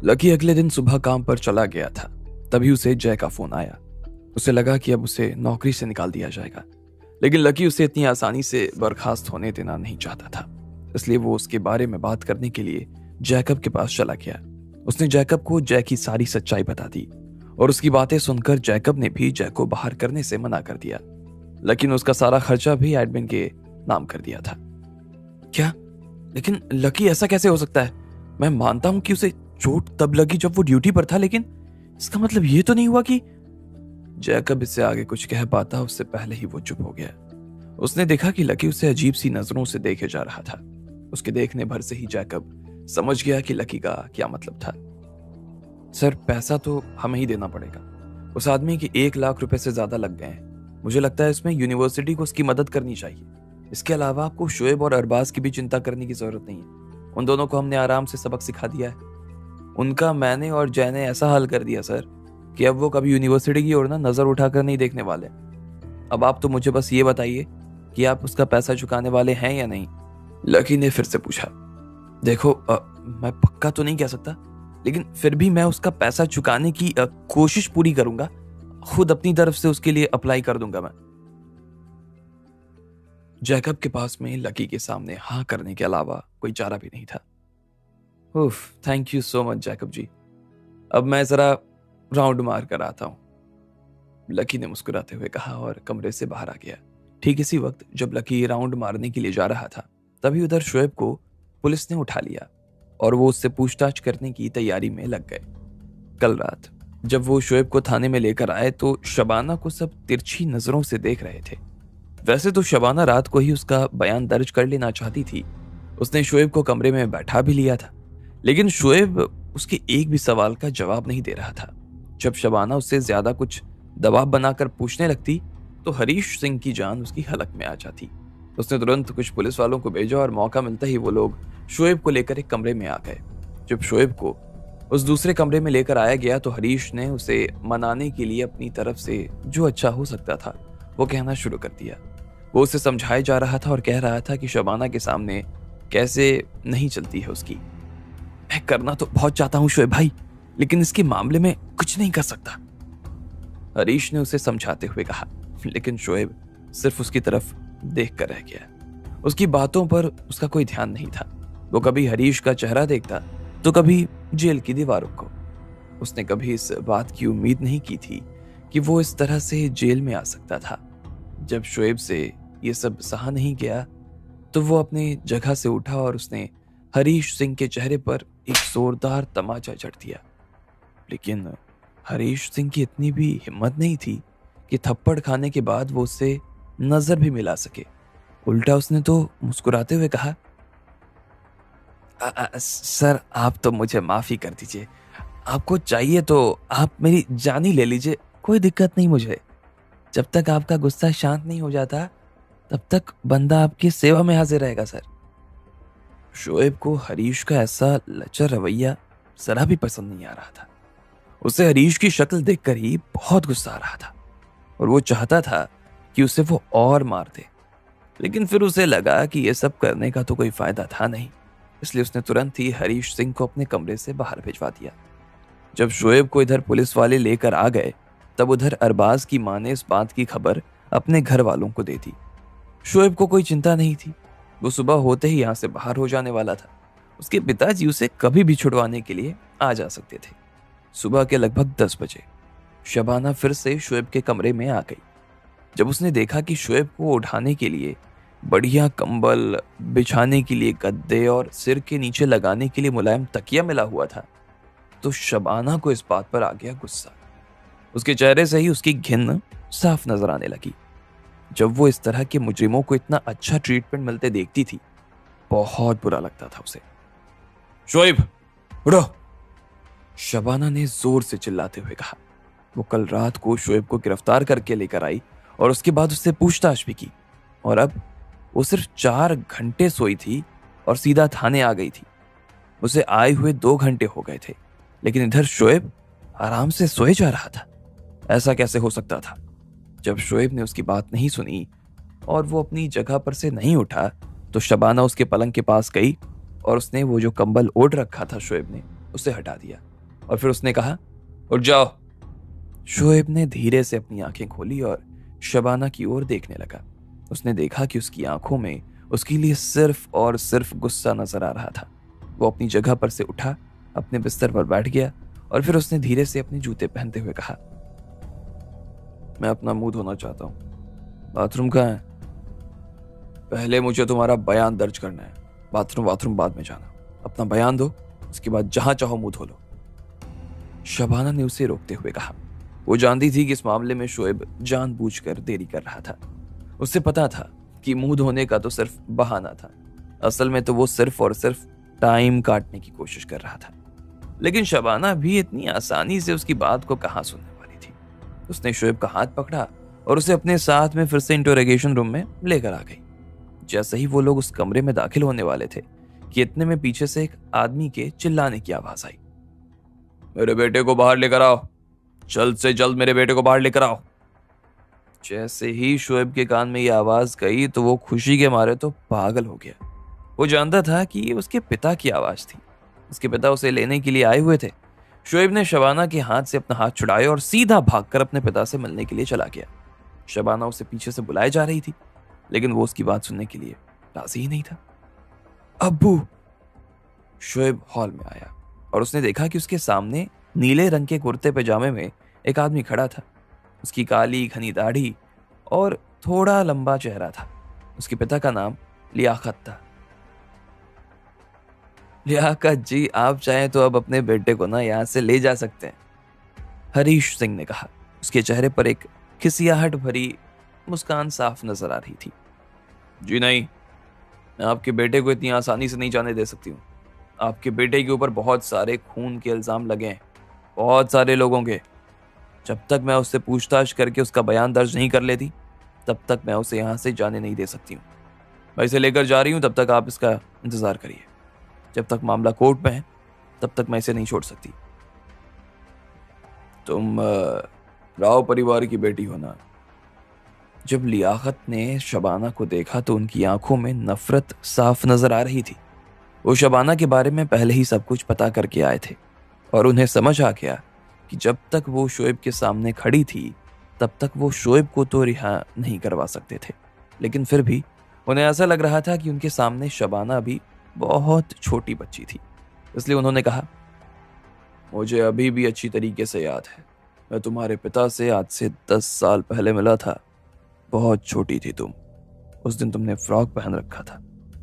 Lucky अगले दिन सुबह काम पर चला गया था। तभी उसे जय का फोन आया। उसे लगा कि अब उसे नौकरी से निकाल दिया जाएगा, लेकिन लकी उसे इतनी आसानी से बर्खास्त होने देना नहीं चाहता था। इसलिए वो उसके बारे में बात करने के लिए जैकब के पास चला गया। उसने जैकब को जय की सारी सच्चाई बता दी और उसकी बातें सुनकर जैकब ने भी जय को बाहर करने से मना कर दिया। लकी ने उसका सारा खर्चा भी एडमिन के नाम कर दिया था। क्या? लेकिन लकी, ऐसा कैसे हो सकता है? मैं मानता हूं कि उसे चोट तब लगी जब वो ड्यूटी पर था, लेकिन इसका मतलब ये तो नहीं हुआ कि... जैकब इससे आगे कुछ कह पाता उससे पहले ही वो चुप हो गया। उसने देखा कि लकी उसे अजीब सी नजरों से देखे जा रहा था। उसके देखने भर से ही जैकब समझ गया कि लकी का क्या मतलब था। सर, पैसा तो हमें ही देना पड़ेगा। उस आदमी के 1 लाख रुपए से ज्यादा लग गए हैं। मुझे लगता है इसमें यूनिवर्सिटी को उसकी मदद करनी चाहिए। इसके अलावा आपको शोएब और अरबाज की भी चिंता करने की जरूरत नहीं है। उन दोनों को हमने आराम से सबक सिखा दिया है। उनका मैंने और जय ने ऐसा हाल कर दिया सर कि अब वो कभी यूनिवर्सिटी की ओर ना नजर उठाकर नहीं देखने वाले। अब आप तो मुझे बस ये बताइए कि आप उसका पैसा चुकाने वाले हैं या नहीं। लकी ने फिर से पूछा। देखो, मैं पक्का तो नहीं कह सकता, लेकिन फिर भी मैं उसका पैसा चुकाने की कोशिश पूरी करूंगा। खुद अपनी तरफ से उसके लिए अप्लाई कर दूंगा मैं। जैकब के पास में लकी के सामने हाँ करने के अलावा कोई चारा भी नहीं था। उफ, thank you so much Jacob ji. अब मैं जरा राउंड मार कर आता हूं, लकी ने मुस्कुराते हुए कहा और कमरे से बाहर आ गया। ठीक इसी वक्त जब लकी राउंड मारने के लिए जा रहा था, तभी उधर शोएब को पुलिस ने उठा लिया और वो उससे पूछताछ करने की तैयारी में लग गए। कल रात जब वो शोएब को थाने में लेकर आए तो शबाना को सब तिरछी नजरों से देख रहे थे। वैसे तो शबाना रात को ही उसका बयान दर्ज कर लेना चाहती थी। उसने शोएब को कमरे में बैठा भी लिया था, लेकिन शोएब उसके एक भी सवाल का जवाब नहीं दे रहा था। जब शबाना उससे ज्यादा कुछ दबाव बनाकर पूछने लगती तो हरीश सिंह की जान उसकी हलक में आ जाती। उसने तुरंत कुछ पुलिस वालों को भेजा और मौका मिलता ही वो लोग शोएब को लेकर एक कमरे में आ गए। जब शोएब को उस दूसरे कमरे में लेकर आया गया तो हरीश ने उसे मनाने के लिए अपनी तरफ से जो अच्छा हो सकता था वो कहना शुरू कर दिया। वो उसे समझाए जा रहा था और कह रहा था कि शबाना के सामने कैसे नहीं चलती है उसकी। मैं करना तो बहुत चाहता हूं शोएब भाई, लेकिन इसके मामले में कुछ नहीं कर सकता, हरीश ने उसे समझाते हुए कहा। लेकिन शोएब सिर्फ उसकी तरफ देख कर रह गया। उसकी बातों पर उसका कोई ध्यान नहीं था। वो कभी हरीश का चेहरा देखता तो कभी जेल की दीवारों को। उसने कभी इस बात की उम्मीद नहीं की थी कि वो इस तरह से जेल में आ सकता था। जब शोएब से ये सब सहा नहीं गया तो वो अपनी जगह से उठा और उसने हरीश सिंह के चेहरे पर एक जोरदार तमाचा जड़ दिया। लेकिन हरीश सिंह की इतनी भी हिम्मत नहीं थी कि थप्पड़ खाने के बाद वो उससे नजर भी मिला सके। उल्टा उसने तो मुस्कुराते हुए कहा, सर आप तो मुझे माफी कर दीजिए। आपको चाहिए तो आप मेरी जान ही ले लीजिए, कोई दिक्कत नहीं मुझे। जब तक आपका गुस्सा शांत नहीं हो जाता तब तक बंदा आपकी सेवा में हाजिर रहेगा सर। शोएब को हरीश का ऐसा लचर रवैया जरा भी पसंद नहीं आ रहा था। उसे हरीश की शक्ल देखकर ही बहुत गुस्सा आ रहा था और वो चाहता था कि उसे वो और मार दे, लेकिन फिर उसे लगा कि यह सब करने का तो कोई फायदा था नहीं। इसलिए उसने तुरंत ही हरीश सिंह को अपने कमरे से बाहर भिजवा दिया। जब शोएब को इधर पुलिस वाले लेकर आ गए तब उधर अरबाज की मां ने इस बात की खबर अपने घर वालों को दे दी। शोएब को कोई चिंता नहीं थी। वो सुबह होते ही यहां से बाहर हो जाने वाला था। उसके पिताजी उसे कभी भी छुड़वाने के लिए आ जा सकते थे। सुबह के लगभग 10 बजे शबाना फिर से शोएब के कमरे में आ गई। जब उसने देखा कि शोएब को उठाने के लिए बढ़िया कंबल, बिछाने के लिए गद्दे और सिर के नीचे लगाने के लिए मुलायम तकिया मिला हुआ था तो शबाना को इस बात पर आ गया गुस्सा। उसके चेहरे से ही उसकी घिन साफ नजर आने लगी। जब वो इस तरह के मुजरिमों को इतना अच्छा ट्रीटमेंट मिलते देखती थी बहुत बुरा लगता था उसे। शोएब उठो, शबाना ने जोर से चिल्लाते हुए कहा। वो कल रात को शोएब को गिरफ्तार करके लेकर आई और उसके बाद उससे पूछताछ भी की और अब वो सिर्फ 4 घंटे सोई थी और सीधा थाने आ गई थी। उसे आए हुए 2 घंटे हो गए थे, लेकिन इधर शोएब आराम से सोए जा रहा था। ऐसा कैसे हो सकता था? जब शोएब ने उसकी बात नहीं सुनी और वो अपनी जगह पर से नहीं उठा तो शबाना उसके पलंग के पास गई और उसने वो जो कंबल ओढ़ रखा था शोएब ने उसे हटा दिया और फिर उसने कहा, उठ जाओ। शोएब ने धीरे से अपनी आंखें खोली और शबाना की ओर देखने लगा। उसने देखा कि उसकी आंखों में उसके लिए सिर्फ और सिर्फ गुस्सा नजर आ रहा था। वो अपनी जगह पर से उठा, अपने बिस्तर पर बैठ गया और फिर उसने धीरे से अपने जूते पहनते हुए कहा, मैं अपना मुंह धोना चाहता हूं। बाथरूम कहाँ है? पहले मुझे तुम्हारा बयान दर्ज करना है। बाथरूम बाद में जाना। अपना बयान दो, उसके बाद जहां चाहो मुंह धो लो। शबाना ने उसे रोकते हुए कहा। वो जानती थी कि इस मामले में शोएब जानबूझकर देरी कर रहा था। उसे पता था कि मुंह धोने का तो सिर्फ बहाना था, असल में तो वो सिर्फ और सिर्फ टाइम काटने की कोशिश कर रहा था। लेकिन शबाना भी इतनी आसानी से उसकी बात को कहां सुनने वाली थी। उसने शोएब का हाथ पकड़ा और उसे अपने साथ में फिर से इंटरोगेशन रूम में लेकर आ गई। जैसे ही वो लोग उस कमरे में दाखिल होने वाले थे कि इतने में पीछे से एक आदमी के चिल्लाने की आवाज आई, मेरे बेटे को बाहर लेकर आओ, जल्द से जल्द मेरे बेटे को बाहर लेकर आओ। जैसे ही शोएब के कान में ये आवाज गई तो वो खुशी के मारे तो पागल हो गया। वो जानता था कि ये उसके पिता की आवाज थी। उसके पिता उसे लेने के लिए आए हुए थे। शोएब ने शबाना के हाथ से अपना हाथ छुड़ाया और सीधा भागकर अपने पिता से मिलने के लिए चला गया। शबाना उसे पीछे से बुलाए जा रही थी, लेकिन वो उसकी बात सुनने के लिए राजी ही नहीं था। अब्बू! शोएब हॉल में आया और उसने देखा कि उसके सामने नीले रंग के कुर्ते पैजामे में एक आदमी खड़ा था। उसकी काली घनी दाढ़ी और थोड़ा लंबा चेहरा था। उसके पिता का नाम लियाकत था। लियाकत जी, आप चाहें तो अब अपने बेटे को ना यहाँ से ले जा सकते हैं, हरीश सिंह ने कहा। उसके चेहरे पर एक खिसियाहट भरी मुस्कान साफ नजर आ रही थी। जी नहीं, मैं आपके बेटे को इतनी आसानी से नहीं जाने दे सकती हूँ। आपके बेटे के ऊपर बहुत सारे खून के इल्जाम लगे हैं, बहुत सारे लोगों के। जब तक मैं उससे पूछताछ करके उसका बयान दर्ज नहीं कर लेती, तब तक मैं उसे यहाँ से जाने नहीं दे सकती हूँ। मैं इसे लेकर जा रही हूँ, तब तक आप इसका इंतजार करिए। जब तक मामला कोर्ट में है, तब तक मैं इसे नहीं छोड़ सकती। तुम राव परिवार की बेटी हो ना? जब लियाकत ने शबाना को देखा तो उनकी आंखों में नफरत साफ नजर आ रही थी। वो शबाना के बारे में पहले ही सब कुछ पता करके आए थे और उन्हें समझ आ गया कि जब तक वो शोएब के सामने खड़ी थी, तब तक वो शोएब को तो रिहा नहीं करवा सकते थे। लेकिन फिर भी उन्हें ऐसा लग रहा था कि उनके सामने शबाना भी बहुत छोटी बच्ची थी। इसलिए उन्होंने कहा, मुझे अभी भी अच्छी तरीके से याद है, मैं तुम्हारे पिता से आज से 10 साल पहले मिला था। बहुत छोटी थी तुम। उस दिन तुमने फ्रॉक पहन रखा था,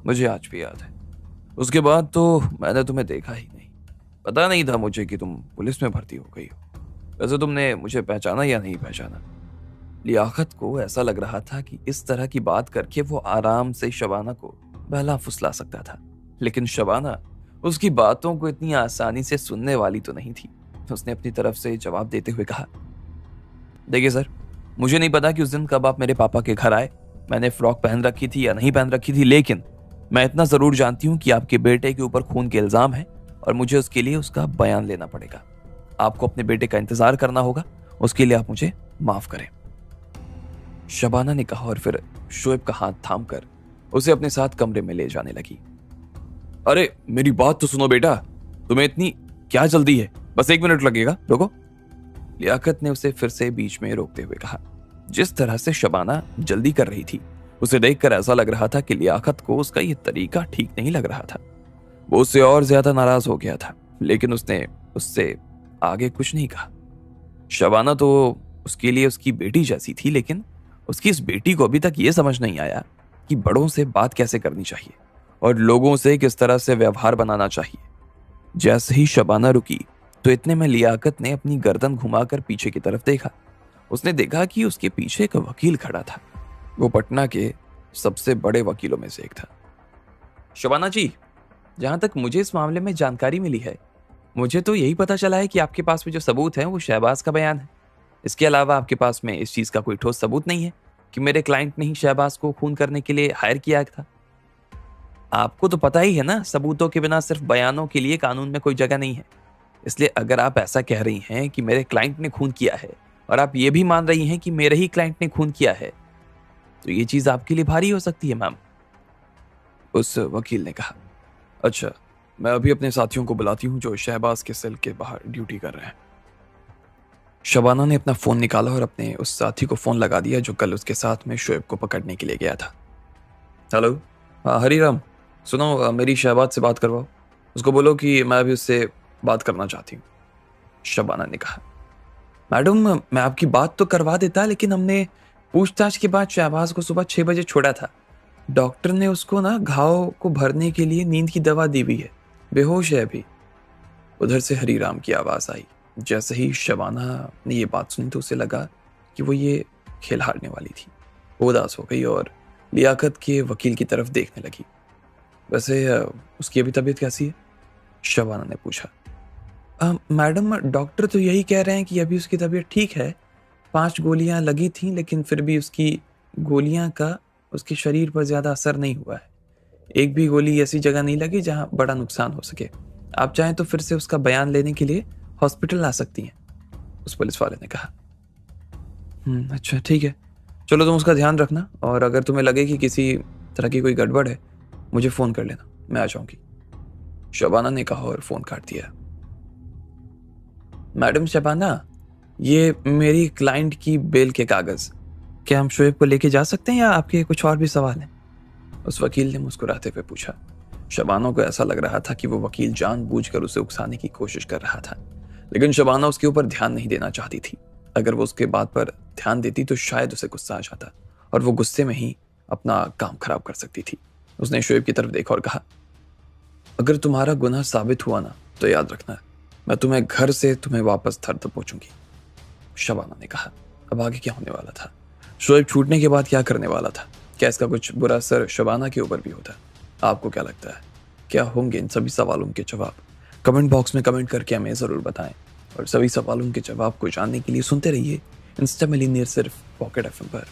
मुझे आज भी याद है। उसके बाद तो मैंने तुम्हें देखा ही नहीं। पता नहीं था मुझे कि तुम पुलिस में भर्ती हो गई हो। वैसे तुमने मुझे पहचाना या नहीं पहचाना? लियाकत को ऐसा लग रहा था कि इस तरह की बात करके वो आराम से शबाना को बहला फुसला सकता था, लेकिन शबाना उसकी बातों को इतनी आसानी से सुनने वाली तो नहीं थी। उसने अपनी तरफ से जवाब देते हुए कहा, देखिए सर, मुझे नहीं पता कि उस दिन कब आप मेरे पापा के घर आए, मैंने फ्रॉक पहन रखी थी या नहीं पहन रखी थी, लेकिन मैं इतना जरूर जानती हूँ कि आपके बेटे के ऊपर खून के इल्जाम है और मुझे उसके लिए उसका बयान लेना पड़ेगा। आपको अपने बेटे का इंतजार करना होगा, उसके लिए आप मुझे माफ करें, शबाना ने कहा और फिर शोएब का हाथ थामकर उसे अपने साथ कमरे में ले जाने लगी। अरे मेरी बात तो सुनो बेटा, तुम्हें इतनी क्या जल्दी है? बस 1 मिनट लगेगा, रुको, लियाकत ने उसे फिर से बीच में रोकते हुए कहा। जिस तरह से शबाना जल्दी कर रही थी, उसे देखकर ऐसा लग रहा था कि लियाकत को उसका यह तरीका ठीक नहीं लग रहा था। वो उससे और ज्यादा नाराज हो गया था, लेकिन उसने उससे आगे कुछ नहीं कहा। शबाना तो उसके लिए उसकी बेटी जैसी थी, लेकिन उसकी इस बेटी को अभी तक ये समझ नहीं आया कि बड़ों से बात कैसे करनी चाहिए और लोगों से किस तरह से व्यवहार बनाना चाहिए। जैसे ही शबाना रुकी तो इतने में लियाकत ने अपनी गर्दन घुमाकर पीछे की तरफ देखा। उसने देखा कि उसके पीछे एक वकील खड़ा था। वो पटना के सबसे बड़े वकीलों में से एक था। शबाना जी, जहां तक मुझे इस मामले में जानकारी मिली है, मुझे तो यही पता चला है कि आपके पास में जो सबूत है वो शहबाज का बयान है। इसके अलावा आपके पास में इस चीज का कोई ठोस सबूत नहीं है कि मेरे क्लाइंट ने ही शहबाज को खून करने के लिए हायर किया था। आपको तो पता ही है ना, सबूतों के बिना सिर्फ बयानों के लिए कानून में कोई जगह नहीं है। इसलिए अगर आप ऐसा कह रही हैं कि मेरे क्लाइंट ने खून किया है और आप ये भी मान रही हैं कि मेरे ही क्लाइंट ने खून किया है, तो ये चीज आपके लिए भारी हो सकती है मैम, उस वकील ने कहा। अच्छा, मैं अभी अपने साथियों को बुलाती हूँ जो शहबाज के सेल के बाहर ड्यूटी कर रहे हैं। शबाना ने अपना फ़ोन निकाला और अपने उस साथी को फ़ोन लगा दिया जो कल उसके साथ में शोएब को पकड़ने के लिए गया था। हेलो, हाँ हरीराम, सुनो, मेरी शहबाज से बात करवाओ। उसको बोलो कि मैं अभी उससे बात करना चाहती हूँ। शबाना ने कहा। मैडम, मैं आपकी बात तो करवा देता, लेकिन हमने पूछताछ के बाद शहबाज को सुबह 6 बजे छोड़ा था। डॉक्टर ने उसको ना घाव को भरने के लिए नींद की दवा दी हुई है, बेहोश है अभी। उधर से हरीराम की आवाज आई। जैसे ही शबाना ने ये बात सुनी तो उसे लगा कि वो ये खेल हारने वाली थी। वो उदास हो गई और लियाकत के वकील की तरफ देखने लगी। वैसे उसकी अभी तबीयत कैसी है? शबाना ने पूछा। मैडम, डॉक्टर तो यही कह रहे हैं कि अभी उसकी तबीयत ठीक है। 5 गोलियां लगी थीं, लेकिन फिर भी उसकी गोलियां का उसके शरीर पर ज़्यादा असर नहीं हुआ है। एक भी गोली ऐसी जगह नहीं लगी जहां बड़ा नुकसान हो सके। आप चाहें तो फिर से उसका बयान लेने के लिए हॉस्पिटल आ सकती हैं, उस पुलिस वाले ने कहा। अच्छा ठीक है, चलो तुम उसका ध्यान रखना, और अगर तुम्हें लगे कि किसी तरह की कोई गड़बड़ है मुझे फ़ोन कर लेना, मैं आ जाऊंगी। शबाना ने कहा और फ़ोन काट दिया। मैडम शबाना, ये मेरी क्लाइंट की बेल के कागज़, क्या हम शोएब को लेके जा सकते हैं या आपके कुछ और भी सवाल हैं? उस वकील ने मुस्कुराते हुए पूछा। शबाना को ऐसा लग रहा था कि वो वकील जानबूझकर उसे उकसाने की कोशिश कर रहा था, लेकिन शबाना उसके ऊपर ध्यान नहीं देना चाहती थी। अगर वो उसके बात पर ध्यान देती तो शायद उसे गुस्सा आ जाता, और वो गुस्से में ही अपना काम खराब कर सकती थी। उसने शोएब की तरफ देखा और कहा, अगर तुम्हारा गुनाह साबित हुआ ना तो याद रखना, मैं तुम्हें घर से तुम्हें वापस घर तक पहुंचूंगी। शबाना ने कहा। अब आगे क्या होने वाला था? शोएब छूटने के बाद क्या करने वाला था? क्या इसका कुछ बुरा असर शबाना के ऊपर भी होता? आपको क्या लगता है, क्या होंगे इन सभी सवालों के जवाब? कमेंट बॉक्स में कमेंट करके हमें ज़रूर बताएं, और सभी सवालों के जवाब को जानने के लिए सुनते रहिए इंस्टा मिलीनियर सिर्फ पॉकेट एफएम पर।